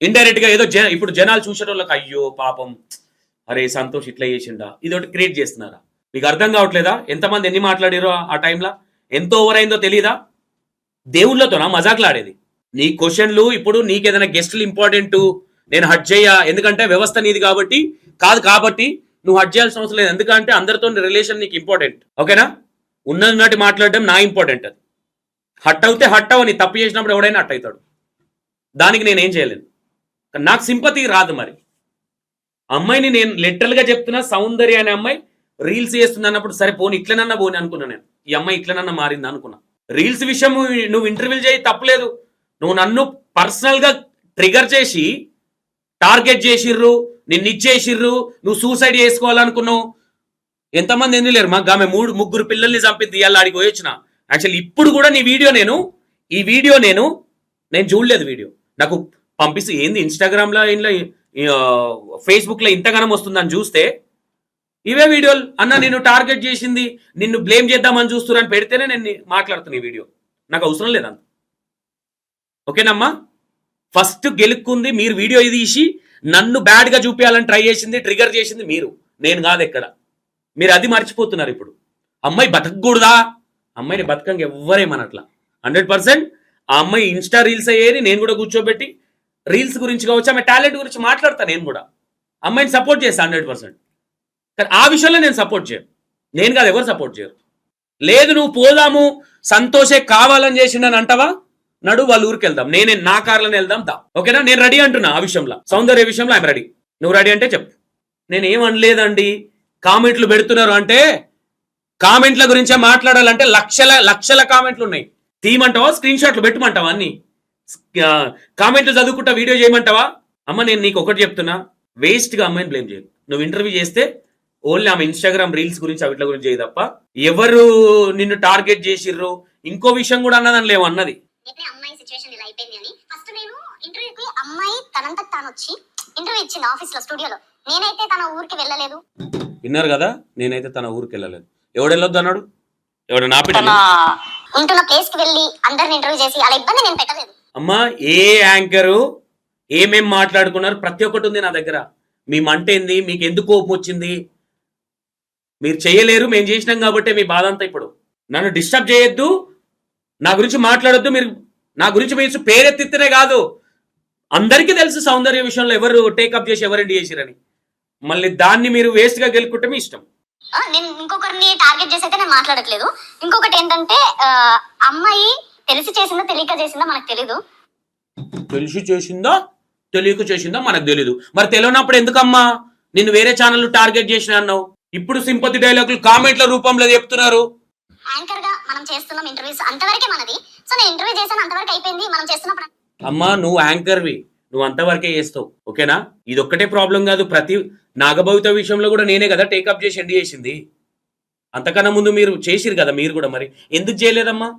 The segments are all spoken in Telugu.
ఇండైరెక్ట్ గా ఏదో ఇప్పుడు జనాలు చూసే వాళ్ళకి అయ్యో పాపం అరే సంతోష్ ఇట్లా చేసిండా ఇది ఒకటి క్రియేట్ చేస్తున్నారా? మీకు అర్థం కావట్లేదా? ఎంతమంది ఎన్ని మాట్లాడారో ఆ టైంలో? ఎంత ఓవర్ అయిందో తెలియదా? దేవుళ్ళతోనా మజాకులాడేది? నీ క్వశ్చన్లు ఇప్పుడు నీకేదైనా గెస్టులు ఇంపార్టెంట్, నేను హట్ చేయ ఎందుకంటే వ్యవస్థ నీది కాబట్టి కాదు, కాబట్టి నువ్వు హట్ చేయాల్సిన అవసరం లేదు. ఎందుకంటే అందరితో రిలేషన్ నీకు ఇంపార్టెంట్, ఓకేనా? ఉన్నది మాట్లాడడం నా ఇంపార్టెంట్. అది హట్ అవుతే హట్ అవని, తప్పు చేసినప్పుడు ఎవడైనా హట్ అవుతాడు, దానికి నేనేం చేయలేను. నాకు సింపతి రాదు. మరి అమ్మాయిని నేను లిటరల్ గా చెప్తున్నా, సౌందర్య అనే అమ్మాయి రీల్స్ చేస్తుంది అన్నప్పుడు సరే పోని ఇట్లనన్నా పోని అనుకున్నా. నేను ఈ అమ్మాయి ఇట్లనన్నా మారింది అనుకున్నా. రీల్స్ విషయం నువ్వు ఇంటర్వ్యూలు చేయి తప్పలేదు. నువ్వు నన్ను పర్సనల్ గా ట్రిగర్ చేసి టార్గెట్ చేసిర్రు, నిన్ను ఇచ్చేసిర్రు, నువ్వు సూసైడ్ చేసుకోవాలనుకున్నావు. ఎంతమంది ఎందుకు లేరు? మాకు ఆమె ముగ్గురు పిల్లల్ని చంపింది ఇవాళ ఆడికి వచ్చిన. యాక్చువల్లీ ఇప్పుడు కూడా నీ వీడియో ఈ వీడియో నేను చూడలేదు. వీడియో నాకు పంపిస్తే ఏంది ఇన్స్టాగ్రామ్లో ఇంట్లో ఫేస్బుక్లో ఇంతగానం వస్తుందని చూస్తే ఇవే వీడియోలు అన్న నిన్ను టార్గెట్ చేసింది, నిన్ను బ్లేమ్ చేద్దామని చూస్తున్నారని పెడితేనే నేను మాట్లాడుతున్నా. ఈ వీడియో నాకు అవసరం లేదంత, ఓకేనమ్మా? ఫస్ట్ గెలుక్కుంది మీరు. వీడియో తీసి నన్ను బ్యాడ్గా చూపించాలని ట్రై చేసింది, ట్రిగర్ చేసింది మీరు, నేను కాదు. ఎక్కడ మీరు అది మర్చిపోతున్నారు. ఇప్పుడు అమ్మాయి బతకూడదా? అమ్మాయిని బతకంగా ఎవ్వరేమనట్లా. 100% ఆ అమ్మాయి ఇన్స్టా రీల్స్ అయ్యేది నేను కూడా కూర్చోబెట్టి రీల్స్ గురించి కావచ్చు, ఆమె టాలెంట్ గురించి మాట్లాడతా. నేను కూడా అమ్మాయిని సపోర్ట్ చేస్తాను 100%. కానీ ఆ విషయంలో నేను సపోర్ట్ చేయను. నేను కాదు, ఎవరు సపోర్ట్ చేయరు. లేదు నువ్వు పోదాము సంతోషే కావాలని చేసిండని అంటావా? నడు వాళ్ళ ఊరికి వెళ్దాం, నేనే నా కార్లోనే వెళ్దాం దా, ఓకేనా? నేను రెడీ అంటున్నా. ఆ విషయంలో సౌందర్య విషయంలో ఐఎమ్ రెడీ. నువ్వు రెడీ అంటే చెప్పు. నేనేం అనలేదండి. కామెంట్లు పెడుతున్నారు అంటే కామెంట్ల గురించే మాట్లాడాలంటే లక్షల కామెంట్లు ఉన్నాయి. తీయమంటావా? స్క్రీన్ షాట్లు పెట్టమంటావా? అన్ని కామెంట్లు చదువుకుంటా వీడియో చేయమంటావా? అమ్మ నేను నీకు ఒకటి చెప్తున్నా, వేస్ట్ గా అమ్మాయిని బ్లేమ్ చేయదు. నువ్వు ఇంటర్వ్యూ చేస్తే ఓన్లీ ఆమె ఇన్స్టాగ్రామ్ రీల్స్ గురించి అవిట్ల గురించి చేయి తప్ప ఎవరు నిన్ను టార్గెట్ చేసిర్రు ఇంకో విషయం కూడా అన్నదని లేవు అన్నది. అమ్మాయి సిచువేషన్ ఇలా అయిపోయింది అని ఫస్ట్ నేను ఇంటర్వ్యూకి అమ్మాయి తనంతట తాను వచ్చి ఇంటర్వ్యూ ఇచ్చింది ఆఫీస్ లో, స్టూడియోలో. నేనైతే తన ఊరికి వెళ్ళలేదు. విన్నారు కదా? నేనైతే తన ఊరికి వెళ్ళలేదు. ఎవడు వెళ్ళొద్దు అన్నాడు? ఎవడు ఉంటున్న ప్లేస్ కి వెళ్ళి అందరిని ఇంటర్వ్యూ చేసి అలా ఇబ్బంది నేను పెట్టలేదు. అమ్మా ఏ యాంకరు ఏమేం మాట్లాడుకున్నారు ప్రతి ఒక్కటి ఉంది నా దగ్గర. మీ మంట ఏంది, మీకు ఎందుకు కోపం వచ్చింది, మీరు చేయలేరు, మేము చేసినాం కాబట్టి మీ బాధ అంతా. ఇప్పుడు నన్ను డిస్టర్బ్ చేయొద్దు, నా గురించి మాట్లాడొద్దు. మీరు నా గురించి మీరు పేరెత్తితేనే కాదు, అందరికీ తెలుసు సౌందర్య విషయంలో ఎవరు టేకప్ చేసి ఎవరెండి చేసిరని. మళ్ళీ దాన్ని మీరు వేస్ట్ గా గెలుకుంటే మీ ఇష్టం. నేను ఇంకొకరిని టార్గెట్ చేసి అయితే నేను మాట్లాడట్లేదు. ఇంకొకటి ఏంటంటే అమ్మాయి తెలిసి చేసిందా తెలియక చేసిందా మనకు తెలీదు. తెలిసి చేసిందా తెలియక చేసిందా మనకు తెలీదు. మరి తెలియనప్పుడు ఎందుకమ్మా నిన్ను వేరే ఛానల్ టార్గెట్ చేసిన అన్నావు? ఇప్పుడు సింపతి డైలాగులు కామెంట్ల రూపంలో చెప్తున్నారు. యాంకర్ గా మనం చేస్తున్నాం ఇంటర్వ్యూస్, అంతవరకే మనది. సో నేను ఇంటర్వ్యూ చేశాను, అంతవరకు అయిపోయింది. మనం చేస్తున్నప్పుడు అమ్మా నువ్వు యాంకర్వి, నువ్వు అంతవరకే చేస్తావు, ఓకేనా? ఇది ఒక్కటే ప్రాబ్లం కాదు. ప్రతి నాగభవిత విషయంలో కూడా నేనే కదా టేకప్ చేసి ఎండ్ చేసింది. అంతకన్నా ముందు మీరు చేసిరు కదా మీరు కూడా. మరి ఎందుకు చేయలేదమ్మా?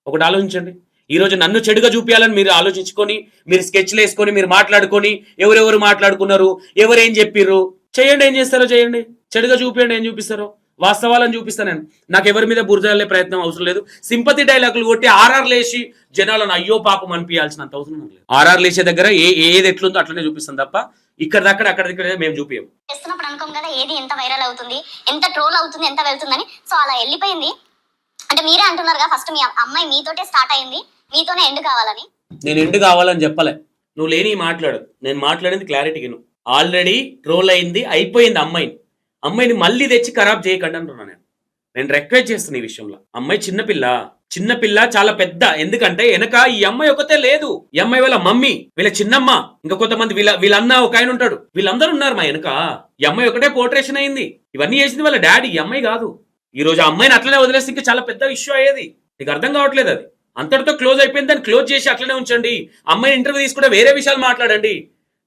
ఒకటి ఆలోచించండి. ఈరోజు నన్ను చెడుగా చూపించాలని మీరు ఆలోచించుకొని మీరు స్కెచ్లు వేసుకొని మీరు మాట్లాడుకొని ఎవరెవరు మాట్లాడుకున్నారు, ఎవరేం చెప్పిర్రు, చేయండి. ఏం చేస్తారో చేయండి, చెడుగా చూపించండి, ఏం చూపిస్తారో వాస్తవాలను చూపిస్తాను. నేను నాకు ఎవరి మీద బురదలే ప్రయత్నం అవసరం లేదు. సింపతి డైలాగులు కొట్టి ఆర్ఆర్ లేచి జనాలను అయ్యో పాపం అనిపించాల్సినంత అవసరం లేదు. ఆర్ఆర్ లేచే దగ్గర ఏది ఎట్లుందో అట్లనే చూపిస్తాం తప్ప ఇక్కడ దగ్గర అక్కడ మేము చూపించాం. చేస్తున్నప్పుడు అనుకోం కదా ఏది ఎంత వైరల్ అవుతుంది, ఎంత ట్రోల్ అవుతుంది, ఎంత వెళ్తుందని. సో అలా వెళ్ళిపోయింది. అంటే మీరే అంటున్నారుగా ఫస్ట్ మీ అమ్మాయి మీతోటే స్టార్ట్ అయింది, మీతోనే ఎండ్ కావాలని. నేను ఎండ్ కావాలని చెప్పలే. నువ్వు లేని మాట్లాడు, నేను మాట్లాడింది క్లారిటీగా. నువ్వు ఆల్రెడీ ట్రోల్ అయింది, అయిపోయింది. అమ్మాయిని మళ్ళీ తెచ్చి ఖరాబ్ చేయకండి అంటున్నా. నేను రిక్వెస్ట్ చేస్తున్నా ఈ విషయంలో. అమ్మాయి చిన్నపిల్ల చాలా పెద్ద. ఎందుకంటే వెనక ఈ అమ్మాయి ఒకతే లేదు, ఈ అమ్మాయి వాళ్ళ మమ్మీ, వీళ్ళ చిన్నమ్మ, ఇంకా కొంతమంది వీళ్ళన్న ఒక ఆయన ఉంటాడు, వీళ్ళందరూ ఉన్నారు మా వెనక. ఈ అమ్మాయి ఒకటే పోర్ట్రేషన్ అయింది. ఇవన్నీ చేసింది వాళ్ళ డాడీ, ఈ అమ్మాయి కాదు. ఈ రోజు అమ్మాయిని అట్లనే వదిలేస్తే ఇంకా చాలా పెద్ద ఇష్యూ అయ్యేది. నీకు అర్థం కావట్లేదు. అది అంతటితో క్లోజ్ అయిపోయింది, దాన్ని క్లోజ్ చేసి అట్లనే ఉంచండి. అమ్మాయిని ఇంటర్వ్యూ తీసుకుంటే వేరే విషయాలు మాట్లాడండి.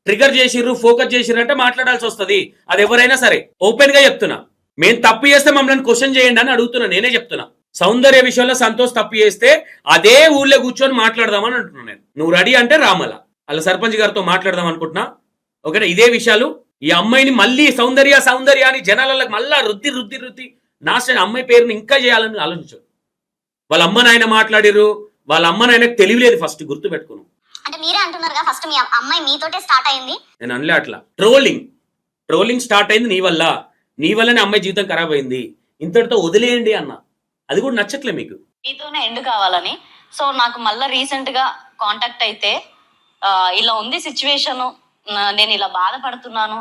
ట్రిగర్ చేసిర్రు, ఫోకస్ చేసిర్రు అంటే మాట్లాడాల్సి వస్తుంది. అది ఎవరైనా సరే ఓపెన్ గా చెప్తున్నా. మేము తప్పు చేస్తే మమ్మల్ని క్వశ్చన్ చేయండి అని అడుగుతున్నా. నేనే చెప్తున్నా. సౌందర్య విషయంలో సంతోష్ తప్పు చేస్తే అదే ఊళ్ళో కూర్చొని మాట్లాడదామని అంటున్నాను నేను. నువ్వు రెడీ అంటే రామల అలా సర్పంచ్ గారితో మాట్లాడదాం అనుకుంటున్నా, ఓకేనా? ఇదే విషయాలు. ఈ అమ్మాయిని మళ్ళీ సౌందర్య అని జనాలకు మళ్ళా రుద్ది నాశనం అమ్మాయి పేరుని ఇంకా చేయాలని ఆలోచించు. వాళ్ళ అమ్మ నాయన మాట్లాడిరు, వాళ్ళ అమ్మ నాయనకు తెలియలేదు. ఫస్ట్ గుర్తు పెట్టుకున్నావు. అంటే మీరే అంటున్నారుగా ఫస్ట్ మీ అమ్మాయి మీతోటే స్టార్ట్ అయింది. నేను అనలే అట్లా. ట్రోలింగ్ స్టార్ట్ అయింది నీ వల్లనే అమ్మాయి జీవితం ఖరాబ్ అయింది, ఇంతటితో వదిలేయండి అన్న. అది కూడా నచ్చట్లే మీకు. మీతోనే ఎండ్ కావాలని. సో నాకు మళ్ళీ రీసెంట్ గా కాంటాక్ట్ అయితే ఇలా ఉంది సిచ్యువేషన్, నేను ఇలా బాధపడుతున్నాను,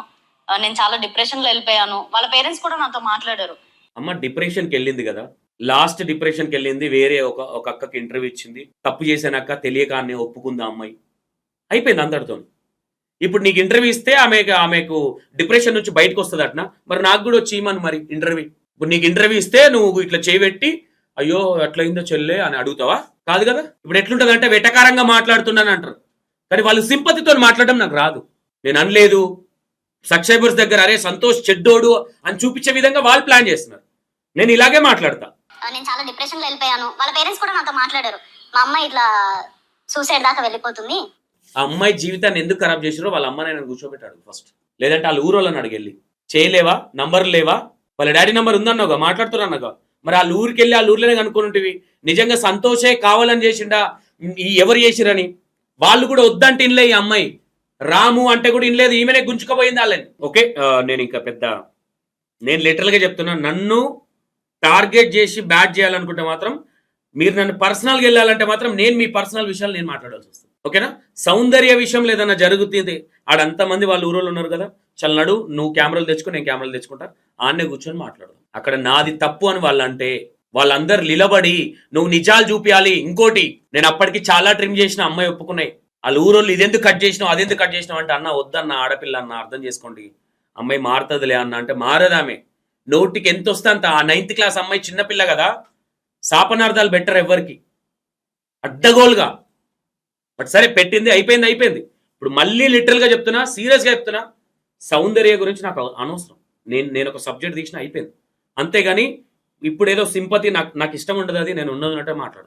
నేను చాలా డిప్రెషన్ లో వెళ్ళిపోయాను. వాళ్ళ పేరెంట్స్ కూడా నాతో మాట్లాడారు. అమ్మ డిప్రెషన్కి వెళ్ళింది కదా, లాస్ట్ డిప్రెషన్కి వెళ్ళింది. వేరే ఒక అక్కకి ఇంటర్వ్యూ ఇచ్చింది, తప్పు చేశానక్క తెలియక అని ఒప్పుకుంది ఆ అమ్మాయి, అయిపోయింది అందరితో. ఇప్పుడు నీకు ఇంటర్వ్యూ ఇస్తే ఆమెకు డిప్రెషన్ నుంచి బయటకు వస్తుంది అట్నా? మరి నాకు కూడా వచ్చి ఇమ్మను మరి ఇంటర్వ్యూ. ఇప్పుడు నీకు ఇంటర్వ్యూ ఇస్తే నువ్వు ఇట్లా చేయబెట్టి అయ్యో అట్లయిందో చెల్లె అని అడుగుతావా? కాదు కదా. ఇప్పుడు ఎట్లుంటది అంటే వెటకారంగా మాట్లాడుతున్నాను అంటారు, కానీ వాళ్ళు సింపతితో మాట్లాడడం నాకు రాదు. నేను అనలేదు. సబ్స్క్రైబర్స్ దగ్గర అరే సంతోష్ చెడ్డోడు అని చూపించే విధంగా వాళ్ళు ప్లాన్ చేస్తున్నారు. నేను ఇలాగే మాట్లాడతా. నేను చాలా డిప్రెషన్ లో వెళ్ళిపోయాను. వాళ్ళ పేరెంట్స్ కూడా నాతో మాట్లాడారు, మా అమ్మాయి ఇట్లా సూసైడ్ దాకా వెళ్ళిపోతుంది. ఆ అమ్మాయి జీవితాన్ని ఎందుకు ఖరాబ్ చేసిరో వాళ్ళ అమ్మ నేను కూర్చోబెట్టాడు ఫస్ట్. లేదంటే వాళ్ళ ఊరోళ్ళని అడిగెళ్ళి చేయలేవా, నంబర్ లేవా, వాళ్ళ డాడీ నంబర్ ఉందన్నాగా మాట్లాడుతున్నాగా, మరి వాళ్ళ ఊరికి వెళ్ళి వాళ్ళ ఊర్లోనే కనుక్కుంటువి నిజంగా సంతోషే కావాలని చేసిండా ఎవరు చేసిరని. వాళ్ళు కూడా వద్దంటే ఇన్లే. ఈ అమ్మాయి రాము అంటే కూడా ఇన్లేదు, ఈమెనే గుంజుకుపోయింది వాళ్ళని. ఓకే, నేను ఇంకా నేను లిటరల్గా చెప్తున్నా, నన్ను టార్గెట్ చేసి బ్యాట్ చేయాలనుకుంటే మాత్రం, మీరు నన్ను పర్సనల్గా వెళ్ళాలంటే మాత్రం నేను మీ పర్సనల్ విషయాలు నేను మాట్లాడాల్సి వస్తుంది. ఓకేనా? సౌందర్య విషయంలో ఏదన్నా జరుగుతుంది, ఆడంతమంది వాళ్ళు ఊరోళ్ళు ఉన్నారు కదా, చల్లనాడు నువ్వు కెమెరాలు తెచ్చుకో, నేను కెమెరాలు తెచ్చుకుంటా, ఆన్నే కూర్చొని మాట్లాడు. అక్కడ నాది తప్పు అని వాళ్ళంటే వాళ్ళందరూ నిలబడి నువ్వు నిజాలు చూపించాలి. ఇంకోటి, నేను అప్పటికి చాలా ట్రిమ్ చేసిన, అమ్మాయి ఒప్పుకున్నాయి. వాళ్ళ ఊరోళ్ళు ఇదెందుకు కట్ చేసినావు అదెందుకు కట్ చేసినావు అంటే, అన్న వద్దన్న ఆడపిల్ల అన్న అర్థం చేసుకోండి, అమ్మాయి మారుతుందిలే అన్న అంటే మారదామే. నోటికి ఎంత వస్తే అంత. ఆ 9th క్లాస్ అమ్మాయి చిన్నపిల్ల కదా, శాపనార్థాలు బెటర్ ఎవరికి అడ్డగోలుగా. బట్ సరే పెట్టింది, అయిపోయింది. ఇప్పుడు మళ్ళీ లిటరల్గా చెప్తున్నా, సీరియస్గా చెప్తున్నా, సౌందర్య గురించి నాకు అనవసరం. నేను ఒక సబ్జెక్ట్ తీసిన, అయిపోయింది. అంతేగాని ఇప్పుడు ఏదో సింపతి నాకు ఇష్టం ఉండదు. అది నేను ఉన్నదంటే మాట్లాడతాను.